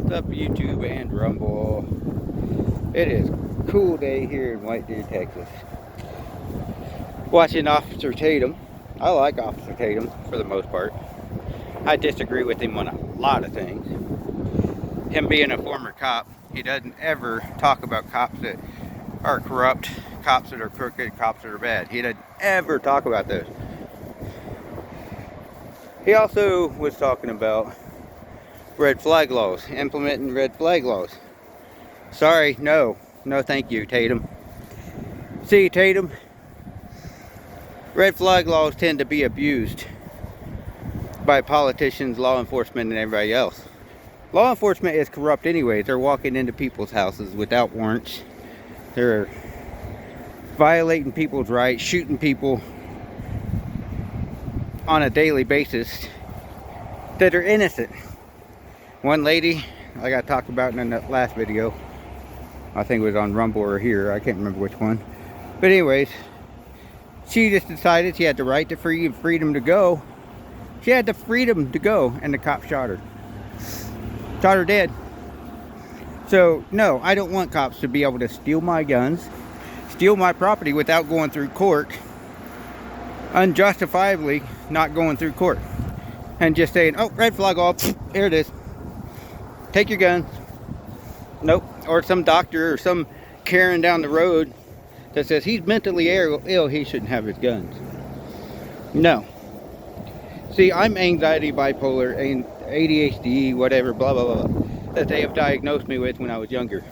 What's up, YouTube and Rumble? It is a cool day here in White Deer, Texas. Watching Officer Tatum. I like Officer Tatum for the most part. I disagree with him on a lot of things. Him being a former cop, he doesn't ever talk about cops that are corrupt, cops that are crooked, cops that are bad. He doesn't ever talk about those. He also was talking about red flag laws, implementing red flag laws. Sorry, no thank you, Tatum. See, Tatum, red flag laws tend to be abused by politicians, law enforcement, and everybody else. Law enforcement is corrupt anyways. They're walking into people's houses without warrants. They're violating people's rights, shooting people on a daily basis that are innocent. One lady, like I talked about in the last video, I think it was on Rumble or here, I can't remember which one. But anyways, she just decided she had the right to freedom to go. She had the freedom to go, and the cop shot her. Shot her dead. So, no, I don't want cops to be able to steal my guns, steal my property without going through court, unjustifiably not going through court, and just saying, oh, red flag off, here it is. Take your guns. Nope. Or some doctor or some Karen down the road that says he's mentally ill, he shouldn't have his guns. No. See, I'm anxiety, bipolar, and ADHD, whatever, blah, blah, blah, that they have diagnosed me with when I was younger.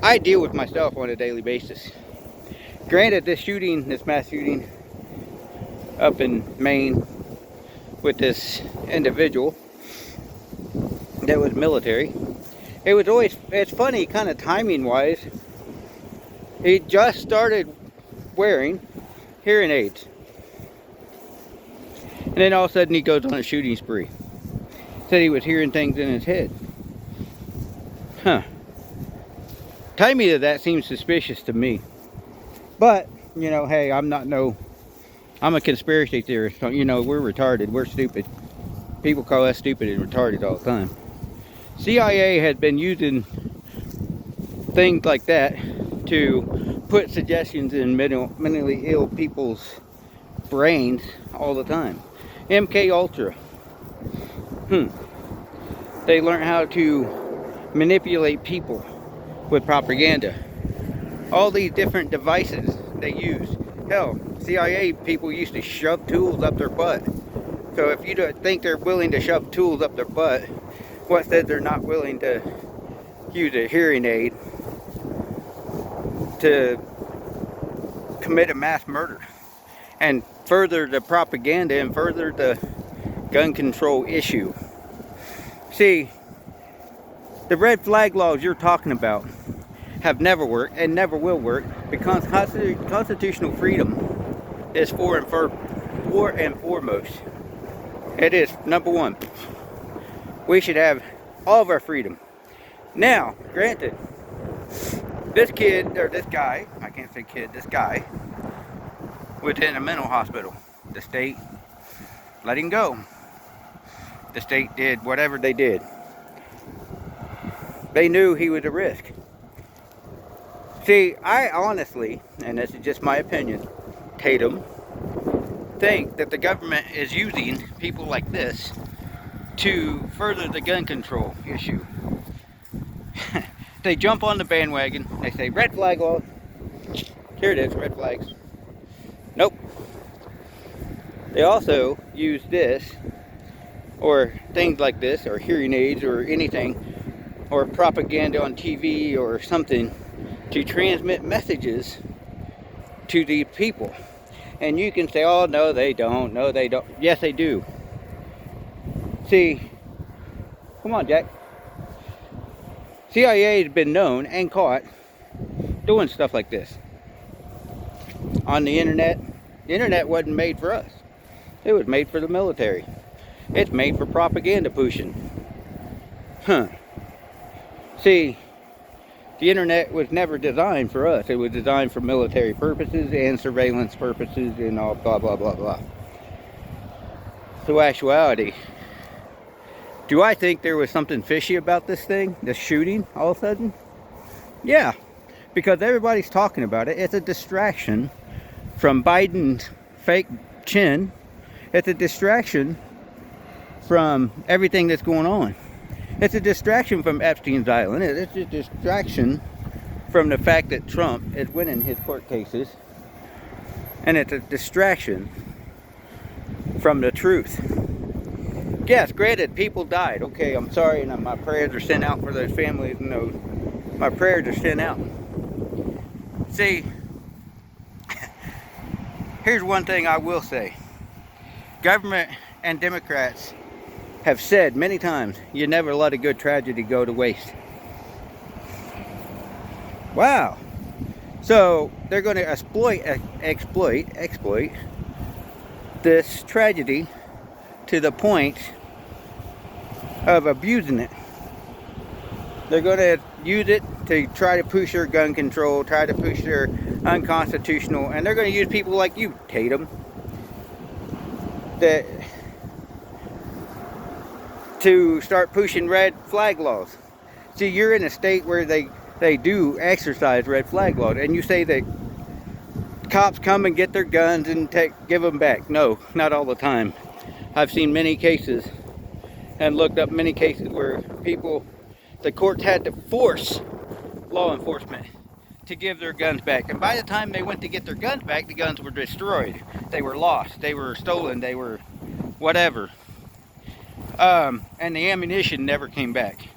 I deal with myself on a daily basis. Granted, this mass shooting up in Maine with this individual that was military, it's funny, kind of timing wise, he just started wearing hearing aids, and then all of a sudden he goes on a shooting spree. Said he was hearing things in his head. Timing of that seems suspicious to me, but you know, hey, I'm a conspiracy theorist, so, you know, we're retarded, we're stupid. People call us stupid and retarded all the time. CIA has been using things like that to put suggestions in mentally ill people's brains all the time. MK Ultra. They learn how to manipulate people with propaganda. All these different devices they use. Hell, CIA people used to shove tools up their butt. So if you don't think they're willing to shove tools up their butt, what says they're not willing to use a hearing aid to commit a mass murder and further the propaganda and further the gun control issue? See, the red flag laws you're talking about have never worked and never will work, because constitutional freedom is for and foremost. It is number one. We should have all of our freedom. Now, granted, this guy was in a mental hospital. The state let him go. The state did whatever they did. They knew he was a risk. See, I honestly, and this is just my opinion, Tatum, think that the government is using people like this to further the gun control issue. They jump on the bandwagon, they say red flag law, here it is, red flags. Nope. They also use this, or things like this, or hearing aids, or anything, or propaganda on TV or something, to transmit messages to the people. And you can say, oh, no they don't, no they don't. Yes they do. See, come on, Jack. CIA has been known and caught doing stuff like this on the internet. The internet wasn't made for us. It was made for the military. It's made for propaganda pushing. See, the internet was never designed for us. It was designed for military purposes and surveillance purposes and all blah, blah, blah, blah. So actuality, Do I think there was something fishy about this thing, this shooting, all of a sudden? Yeah, because everybody's talking about it. It's a distraction from Biden's fake chin. It's a distraction from everything that's going on. It's a distraction from Epstein's Island. It's a distraction from the fact that Trump is winning his court cases. And it's a distraction from the truth. Yes, granted, people died. Okay, I'm sorry, and my prayers are sent out for those families, and those, my prayers are sent out. See, here's one thing I will say. Government and Democrats have said many times, you never let a good tragedy go to waste. Wow. So they're going to exploit this tragedy to the point of abusing it. They're going to use it to try to push their gun control, try to push their unconstitutional, and they're going to use people like you, Tatum, that to start pushing red flag laws. See, you're in a state where they do exercise red flag laws, and you say that cops come and get their guns and give them back. No, not all the time. I've seen many cases and looked up many cases where the courts had to force law enforcement to give their guns back. And by the time they went to get their guns back, the guns were destroyed. They were lost. They were stolen. They were whatever. And the ammunition never came back.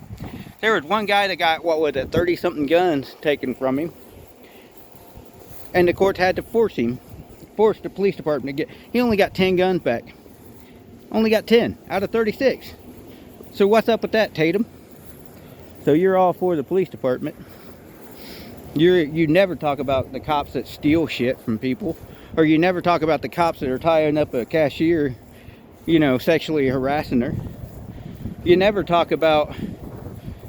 There was one guy that got, 30-something guns taken from him. And the courts had to force the police department to he only got 10 guns back. Only got 10 out of 36. So what's up with that, Tatum? So you're all for the police department. You never talk about the cops that steal shit from people. Or you never talk about the cops that are tying up a cashier, sexually harassing her. You never talk about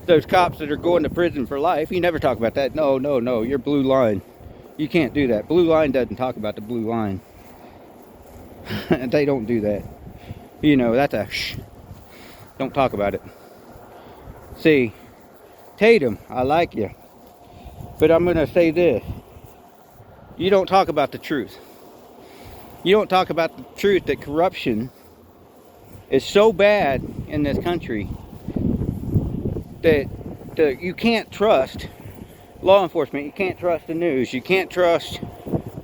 those cops that are going to prison for life. You never talk about that. No, you're blue line. You can't do that. Blue line doesn't talk about the blue line. They don't do that. That's a shh. Don't talk about it. See, Tatum, I like you. But I'm going to say this. You don't talk about the truth. You don't talk about the truth that corruption is so bad in this country that you can't trust law enforcement. You can't trust the news. You can't trust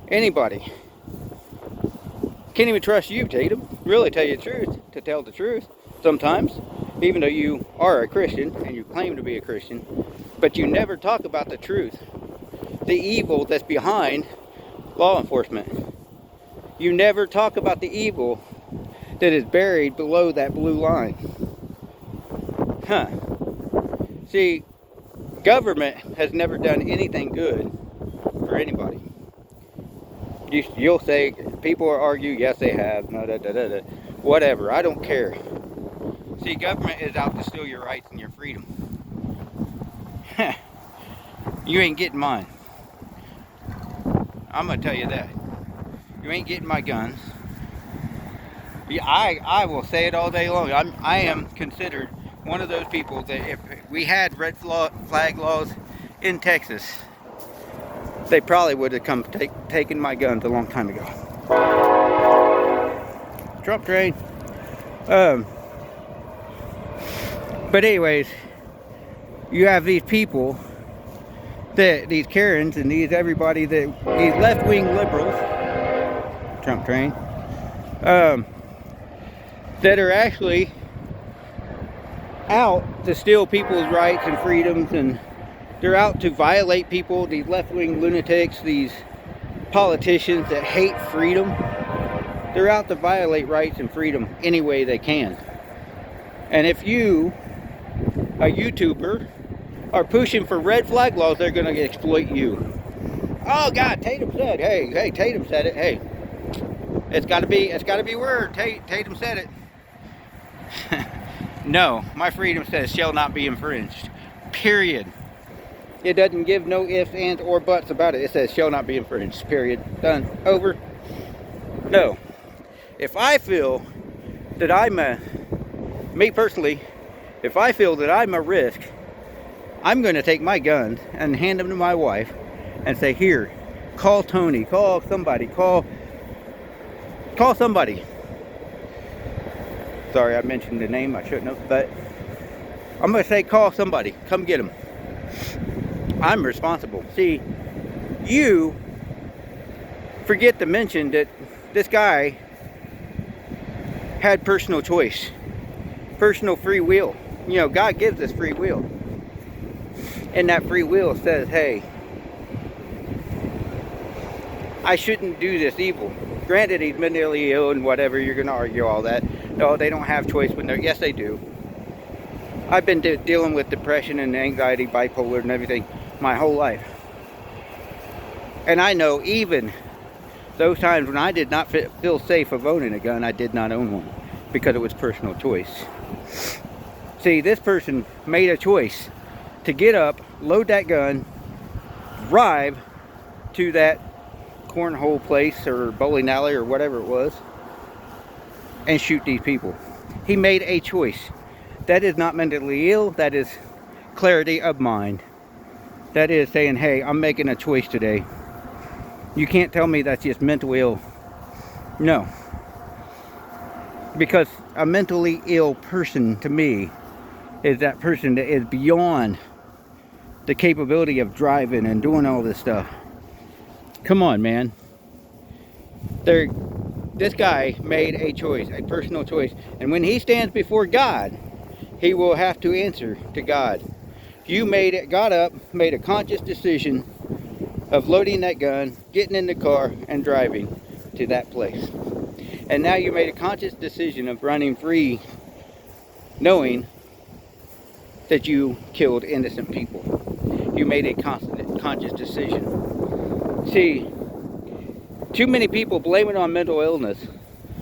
anybody. Can't even trust you, Tatum. Really tell you the truth. To tell the truth sometimes. Even though you are a Christian and you claim to be a Christian. But you never talk about the truth. The evil that's behind law enforcement. You never talk about the evil that is buried below that blue line. See, government has never done anything good for anybody. You'll say, people will argue, yes they have, whatever, I don't care. See, government is out to steal your rights and your freedom. You ain't getting mine. I'm going to tell you that. You ain't getting my guns. Yeah, I will say it all day long. I am considered one of those people that if we had red flag laws in Texas, they probably would have come taken my guns a long time ago. Trump train. But anyways, you have these people, these Karens and these left-wing liberals, Trump train, that are actually out to steal people's rights and freedoms, and they're out to violate people, these left-wing lunatics, these politicians that hate freedom. They're out to violate rights and freedom any way they can. And if you, a YouTuber, are pushing for red flag laws, they're going to exploit you. Oh God, Tatum said, hey, Tatum said it, hey. It's got to be word. Tatum said it. No, my freedom says shall not be infringed. Period. It doesn't give no ifs, ands, or buts about it. It says shall not be infringed. Period. Done. Over. No. If I feel that me personally, If I feel that I'm a risk, I'm going to take my guns and hand them to my wife and say, here, call Tony, call somebody, call somebody. Sorry, I mentioned the name, I shouldn't have, but I'm going to say, call somebody, come get them. I'm responsible. See, you forget to mention that this guy had personal choice, personal free will. You know, God gives us free will. And that free will says, hey, I shouldn't do this evil. Granted, he's mentally ill and whatever, you're going to argue all that. No, they don't have choice when they're, yes, they do. I've been dealing with depression and anxiety, bipolar and everything my whole life. And I know even those times when I did not feel safe of owning a gun, I did not own one because it was personal choice. See, this person made a choice to get up, load that gun, drive to that cornhole place or bowling alley or whatever it was, and shoot these people. He made a choice. That is not mentally ill. That is clarity of mind. That is saying, hey, I'm making a choice today. You can't tell me that's just mentally ill. No. Because a mentally ill person, to me, is that person that is beyond the capability of driving and doing all this stuff. Come on, man. This guy made a choice, a personal choice. And when he stands before God, he will have to answer to God. You got up, made a conscious decision of loading that gun, getting in the car, and driving to that place. And now you made a conscious decision of running free, knowing that you killed innocent people. You made a conscious decision. See, too many people blame it on mental illness.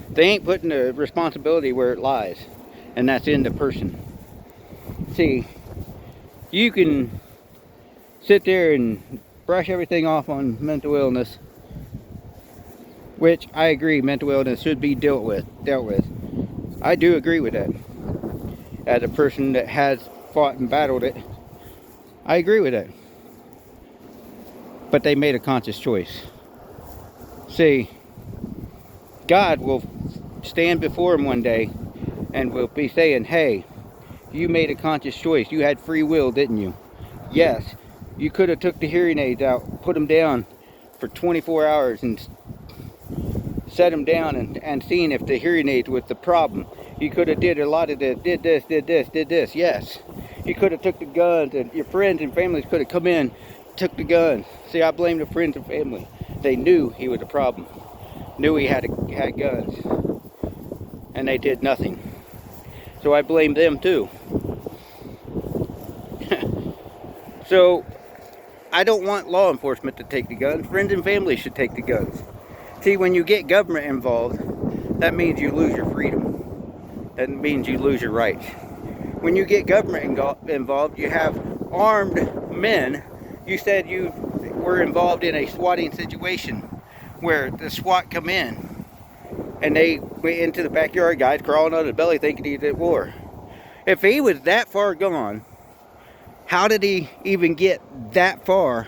They ain't putting the responsibility where it lies, and that's in the person. See, you can sit there and brush everything off on mental illness, which I agree, mental illness should be dealt with. I do agree with that. As a person that has fought and battled it, I agree with that. But they made a conscious choice. See, God will stand before him one day and will be saying, hey, you made a conscious choice. You had free will, didn't you? Yes. You could have took the hearing aids out, put them down for 24 hours and set them down and seen if the hearing aids was the problem. You could have did a lot of this, did this. Yes. You could have took the guns, and your friends and families could have come in, took the guns. See, I blame the friends and family. They knew he was a problem. Knew he had guns. And they did nothing. So I blame them too. So I don't want law enforcement to take the guns. Friends and family should take the guns. See, when you get government involved, that means you lose your freedom. That means you lose your rights. When you get government involved, you have armed men. You said you were involved in a swatting situation where the SWAT come in and they went into the backyard, guys crawling on the belly thinking he's at war. If he was that far gone, how did he even get that far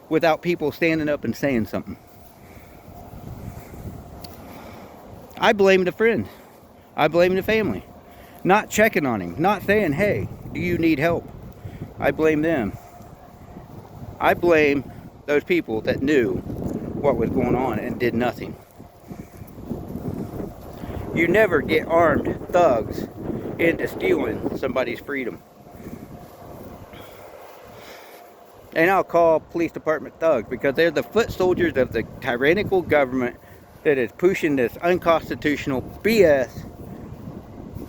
without people standing up and saying something? I blame the friends. I blame the family. Not checking on him. Not saying, hey, do you need help? I blame them. I blame those people that knew what was going on and did nothing. You never get armed thugs into stealing somebody's freedom. And I'll call police department thugs because they're the foot soldiers of the tyrannical government that is pushing this unconstitutional BS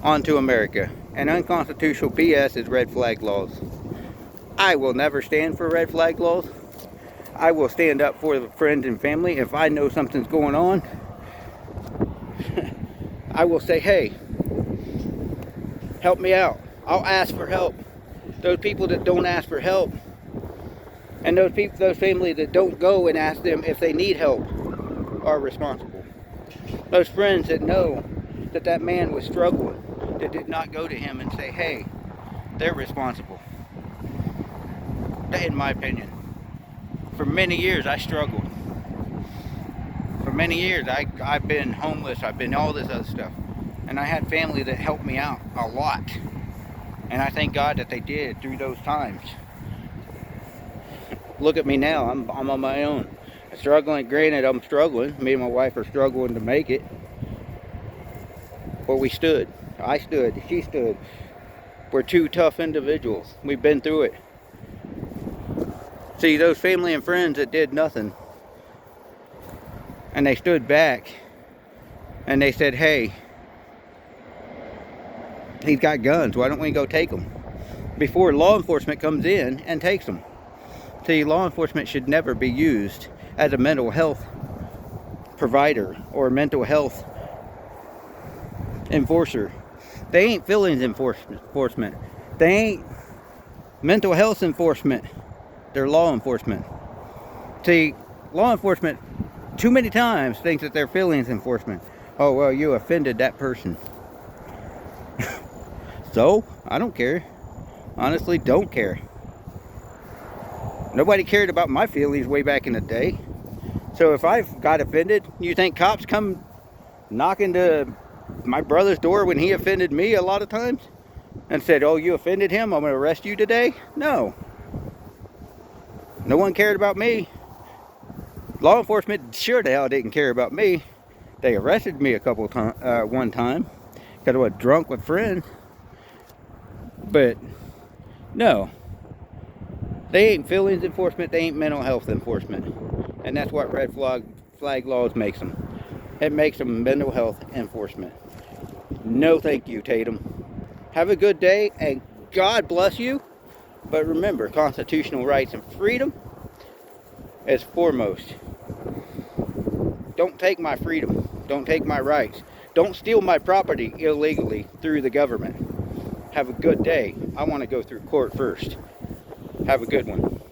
onto America. And unconstitutional BS is red flag laws. I will never stand for red flag laws. I will stand up for the friends and family. If I know something's going on, I will say, hey, help me out. I'll ask for help. Those people that don't ask for help, and those families that don't go and ask them if they need help, are responsible. Those friends that know that man was struggling, that did not go to him and say, hey, they're responsible. In my opinion. For many years, I struggled. For many years, I've been homeless. I've been all this other stuff. And I had family that helped me out a lot. And I thank God that they did through those times. Look at me now. I'm on my own. Struggling. Granted, I'm struggling. Me and my wife are struggling to make it. But we stood. I stood. She stood. We're two tough individuals. We've been through it. See, those family and friends that did nothing, and they stood back, and they said, hey, he's got guns, why don't we go take them? Before law enforcement comes in and takes them. See, law enforcement should never be used as a mental health provider or mental health enforcer. They ain't feelings enforcement. They ain't mental health enforcement. They're law enforcement. See, law enforcement too many times thinks that they're feelings enforcement. Oh, well, you offended that person. So, I don't care. Honestly, don't care. Nobody cared about my feelings way back in the day. So if I got offended, you think cops come knocking to my brother's door when he offended me a lot of times? And said, oh, you offended him, I'm going to arrest you today? No. No one cared about me. Law enforcement sure the hell didn't care about me. They arrested me one time because I was drunk with friends. But no, they ain't feelings enforcement. They ain't mental health enforcement, and that's what red flag laws makes them. It makes them mental health enforcement. No, thank you, Tatum. Have a good day, and God bless you. But remember, constitutional rights and freedom is foremost. Don't take my freedom. Don't take my rights. Don't steal my property illegally through the government. Have a good day. I want to go through court first. Have a good one.